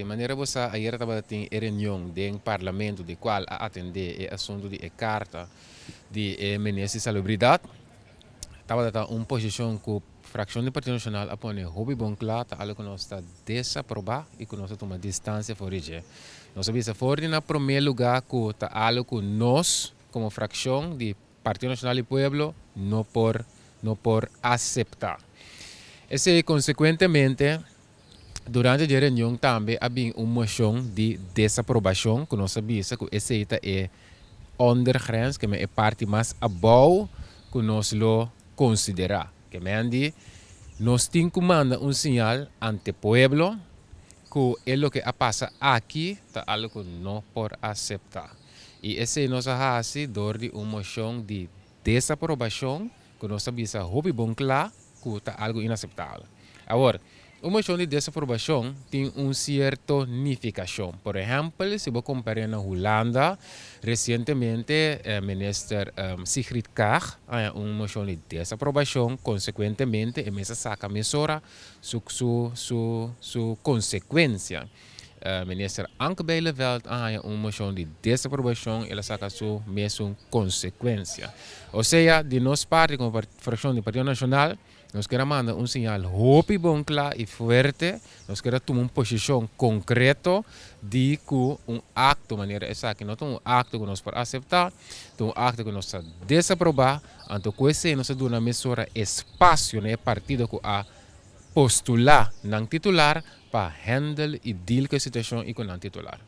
De maneira você ayer estava tem reunião do parlamento de qual a atender o assunto de carta de ministro de salubridade. Estava dando uma posição que a fração do Partido Nacional apone hobby bom claro, algo que nós está desaprovar e que nós toma distância por isso. Nós sabemos for na primeiro lugar que está algo que nós como fração de Partido Nacional e Pueblo não por aceitar. Esse consequentemente durante a reunião também havia uma moção de desaprovação que nós sabemos que essa é ondergrens, que é a parte mais abaixo que nós lo considerar. Que é nós temos que mandar um sinal ante o pueblo que é o que passa aqui, é algo que não pode aceitar. E esse nós faz door de uma moção de desaprovação que nós sabemos que bom claro que é algo inaceitável. Agora, uma moção de desaprovação tem certa significação. Por exemplo, se você comparar na Holanda, recentemente o ministro Sigrid Kaag uma moção de desaprovação, consequentemente, a mesa saca mesura sua consequência. O ministro Anke Bijleveld uma moção de desaprovação, ela saca sua mesma consequência. Ou seja, de nossa parte, como fração do Partido Nacional, nós queremos mandar um sinal hope bom claro e forte. Nós queremos tomar uma posição concreta de que acto, maneira essa que não é acto que nós podemos aceitar, é acto que nós desaprovar. Então, com isso, nós damos uma mesura espaço no partido que a postular não titular para handle e deal com a situação e com não titular.